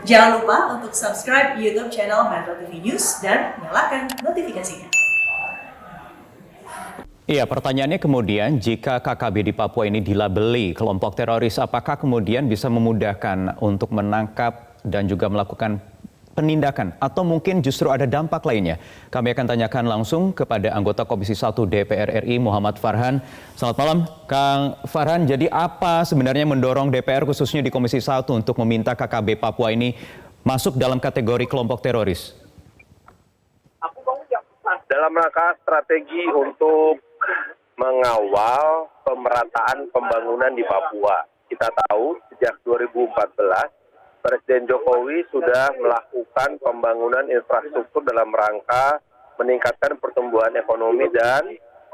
Jangan lupa untuk subscribe YouTube channel Metro TV News dan nyalakan notifikasinya. Iya, pertanyaannya kemudian jika KKB di Papua ini dilabeli kelompok teroris, apakah kemudian bisa memudahkan untuk menangkap dan juga melakukan penindakan atau mungkin justru ada dampak lainnya? Kami akan tanyakan langsung kepada anggota Komisi 1 DPR RI Muhammad Farhan. Selamat malam, Kang Farhan. Jadi apa sebenarnya mendorong DPR khususnya di Komisi 1 untuk meminta KKB Papua ini masuk dalam kategori kelompok teroris? Dalam rangka strategi untuk mengawal pemerataan pembangunan di Papua. Kita tahu sejak 2014 Presiden Jokowi sudah melakukan pembangunan infrastruktur dalam rangka meningkatkan pertumbuhan ekonomi dan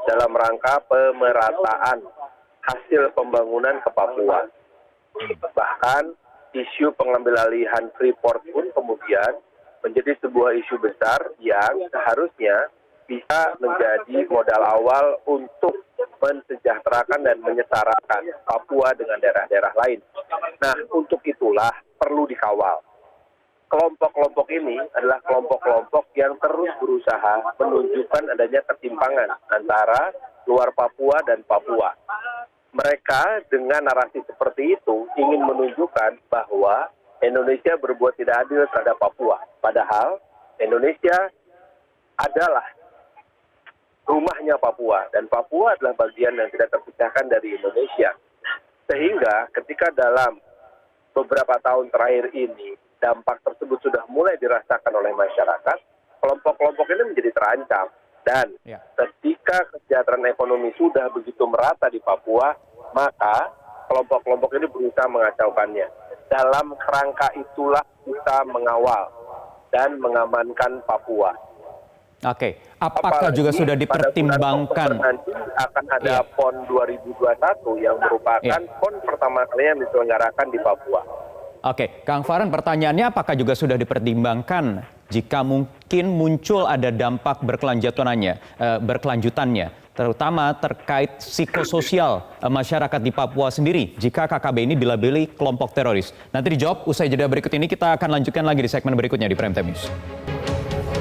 dalam rangka pemerataan hasil pembangunan ke Papua. Bahkan isu pengambil alihan Freeport pun kemudian menjadi sebuah isu besar yang seharusnya bisa menjadi modal awal untuk mensejahterakan dan menyetarakan Papua dengan daerah-daerah lain. Nah, untuk itulah perlu dikawal. Kelompok-kelompok ini adalah kelompok-kelompok yang terus berusaha menunjukkan adanya ketimpangan antara luar Papua dan Papua. Mereka dengan narasi seperti itu ingin menunjukkan bahwa Indonesia berbuat tidak adil terhadap Papua. Padahal Indonesia adalah rumahnya Papua, dan Papua adalah bagian yang tidak terpisahkan dari Indonesia. Sehingga ketika dalam beberapa tahun terakhir ini, dampak tersebut sudah mulai dirasakan oleh masyarakat, kelompok-kelompok ini menjadi terancam. Dan ketika kesejahteraan ekonomi sudah begitu merata di Papua, maka kelompok-kelompok ini berusaha mengacaukannya. Dalam kerangka itulah kita mengawal dan mengamankan Papua. Oke, apakah juga sudah dipertimbangkan? Nanti akan ada PON 2021 yang merupakan PON pertama kali yang diselenggarakan di Papua. Oke, Kang Farhan, pertanyaannya apakah juga sudah dipertimbangkan jika mungkin muncul ada dampak berkelanjutannya, terutama terkait psikososial masyarakat di Papua sendiri jika KKB ini dilabeli kelompok teroris? Nanti dijawab usai jeda berikut ini. Kita akan lanjutkan lagi di segmen berikutnya di Prime Time News.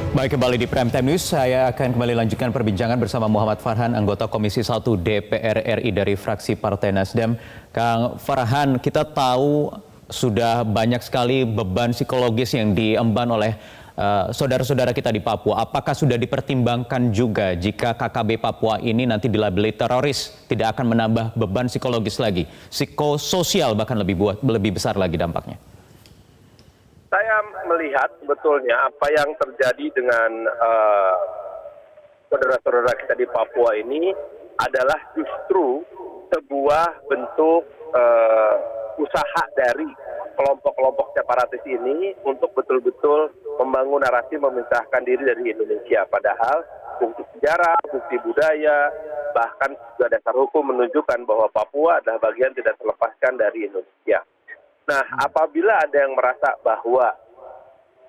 Baik, kembali di Prime Time News, saya akan kembali lanjutkan perbincangan bersama Muhammad Farhan, anggota Komisi 1 DPR RI dari fraksi Partai Nasdem. Kang Farhan, kita tahu sudah banyak sekali beban psikologis yang diemban oleh saudara-saudara kita di Papua. Apakah sudah dipertimbangkan juga jika KKB Papua ini nanti dilabeli teroris, tidak akan menambah beban psikologis lagi, psikososial bahkan lebih besar lagi dampaknya? Saya melihat sebetulnya apa yang terjadi dengan saudara-saudara kita di Papua ini adalah justru sebuah bentuk usaha dari kelompok-kelompok separatis ini untuk betul-betul membangun narasi memisahkan diri dari Indonesia. Padahal bukti sejarah, bukti budaya, bahkan juga dasar hukum menunjukkan bahwa Papua adalah bagian tidak terlepaskan dari Indonesia. Nah, apabila ada yang merasa bahwa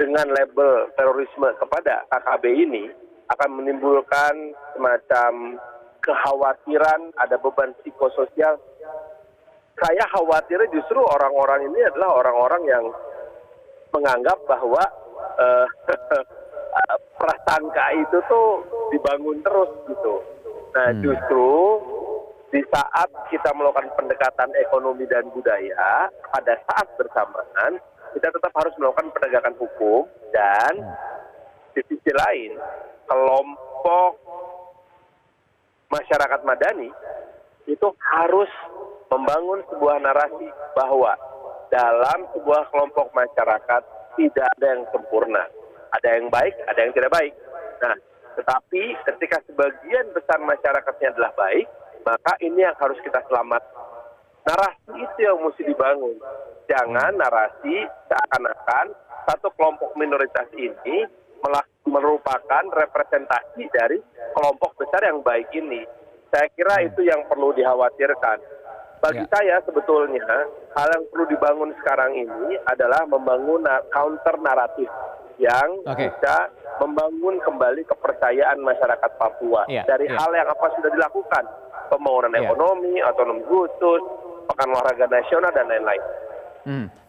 dengan label terorisme kepada KKB ini akan menimbulkan semacam kekhawatiran ada beban psikososial, saya khawatirnya justru orang-orang ini adalah orang-orang yang menganggap bahwa prasangka itu tuh dibangun terus gitu. Nah, justru di saat kita melakukan pendekatan ekonomi dan budaya, pada saat bersamaan kita tetap harus melakukan penegakan hukum, dan di sisi lain kelompok masyarakat madani itu harus membangun sebuah narasi bahwa dalam sebuah kelompok masyarakat tidak ada yang sempurna. Ada yang baik, ada yang tidak baik. Nah, tetapi ketika sebagian besar masyarakatnya adalah baik, maka ini yang harus kita selamatkan. Narasi itu yang mesti dibangun. Jangan narasi seakan-akan satu kelompok minoritas ini merupakan representasi dari kelompok besar yang baik ini. Saya kira itu yang perlu dikhawatirkan. Bagi saya sebetulnya hal yang perlu dibangun sekarang ini adalah membangun counter naratif yang bisa membangun kembali kepercayaan masyarakat Papua dari hal yang apa sudah dilakukan, pembangunan ekonomi, otonomi khusus, pekan olahraga nasional dan lain-lain.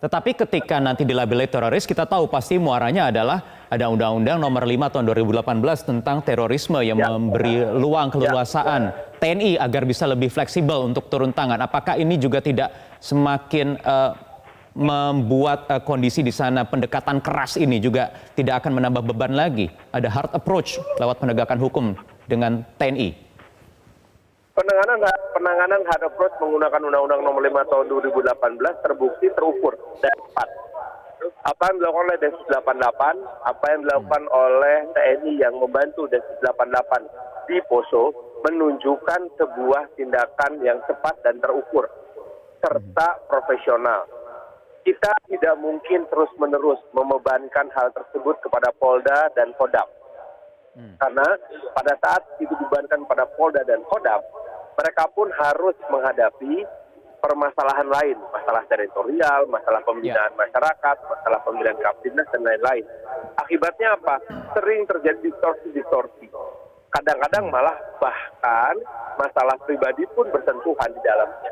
Tetapi ketika nanti dilabeli teroris, kita tahu pasti muaranya adalah ada Undang-Undang Nomor 5 Tahun 2018 tentang terorisme yang memberi luang keleluasaan TNI agar bisa lebih fleksibel untuk turun tangan. Apakah ini juga tidak semakin membuat kondisi di sana pendekatan keras ini juga tidak akan menambah beban lagi? Ada hard approach lewat penegakan hukum dengan TNI. Penanganan hard approach menggunakan Undang-Undang Nomor 5 Tahun 2018 terbukti terukur dan tepat. Apa yang dilakukan oleh Densus 88, apa yang dilakukan oleh TNI yang membantu Densus 88 di Poso menunjukkan sebuah tindakan yang cepat dan terukur serta profesional. Kita tidak mungkin terus-menerus membebankan hal tersebut kepada Polda dan Kodam. Karena pada saat itu dibebankan pada Polda dan Kodam, mereka pun harus menghadapi permasalahan lain, masalah teritorial, masalah pembinaan masyarakat, masalah pemilihan Kapolres dan lain-lain. Akibatnya apa? Sering terjadi distorsi-distorsi. Kadang-kadang malah bahkan masalah pribadi pun bersentuhan di dalamnya.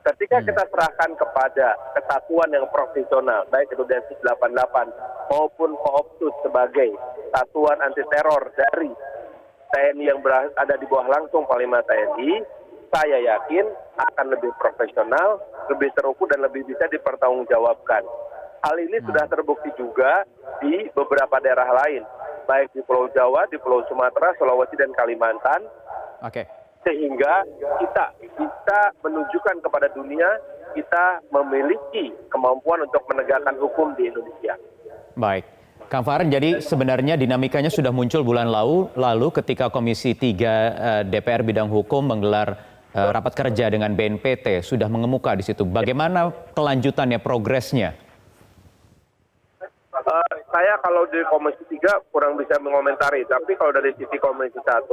Ketika kita serahkan kepada kesatuan yang profesional, baik itu Densus 88 maupun Koopsus sebagai satuan anti teror dari TNI yang ada di bawah langsung Panglima TNI, saya yakin akan lebih profesional, lebih terukur dan lebih bisa dipertanggungjawabkan. Hal ini sudah terbukti juga di beberapa daerah lain, baik di Pulau Jawa, di Pulau Sumatera, Sulawesi dan Kalimantan. Sehingga kita bisa menunjukkan kepada dunia kita memiliki kemampuan untuk menegakkan hukum di Indonesia. Baik. Kang Farhan, jadi sebenarnya dinamikanya sudah muncul bulan lalu ketika Komisi 3 DPR Bidang Hukum menggelar rapat kerja dengan BNPT, sudah mengemuka di situ. Bagaimana kelanjutannya, progresnya? Saya kalau di Komisi 3 kurang bisa mengomentari, tapi kalau dari sisi Komisi 1,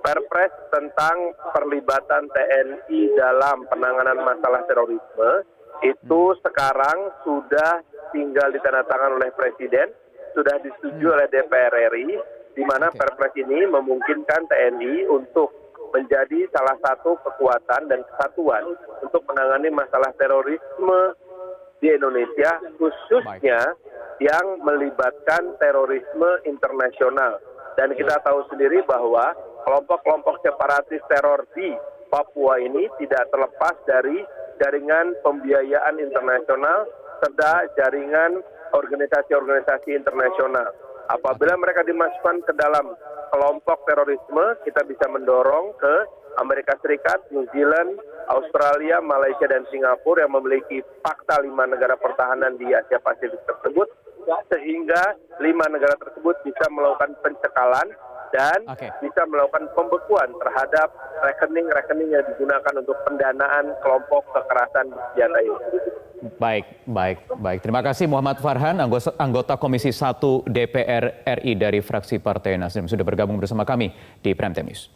Perpres tentang perlibatan TNI dalam penanganan masalah terorisme itu sekarang sudah tinggal ditandatangani oleh Presiden, sudah disetujui oleh DPR RI, di mana Perpres ini memungkinkan TNI untuk menjadi salah satu kekuatan dan kesatuan untuk menangani masalah terorisme di Indonesia, khususnya yang melibatkan terorisme internasional. Dan kita tahu sendiri bahwa kelompok-kelompok separatis teror di Papua ini tidak terlepas dari jaringan pembiayaan internasional serta jaringan organisasi-organisasi internasional. Apabila mereka dimasukkan ke dalam kelompok terorisme, kita bisa mendorong ke Amerika Serikat, New Zealand, Australia, Malaysia, dan Singapura yang memiliki fakta 5 negara pertahanan di Asia Pasifik tersebut, sehingga 5 negara tersebut bisa melakukan pencekalan dan bisa melakukan pembekuan terhadap rekening-rekening yang digunakan untuk pendanaan kelompok kekerasan bersenjata ini. Baik. Terima kasih Muhammad Farhan, anggota Komisi 1 DPR RI dari fraksi Partai Nasdem sudah bergabung bersama kami di Prime Time News.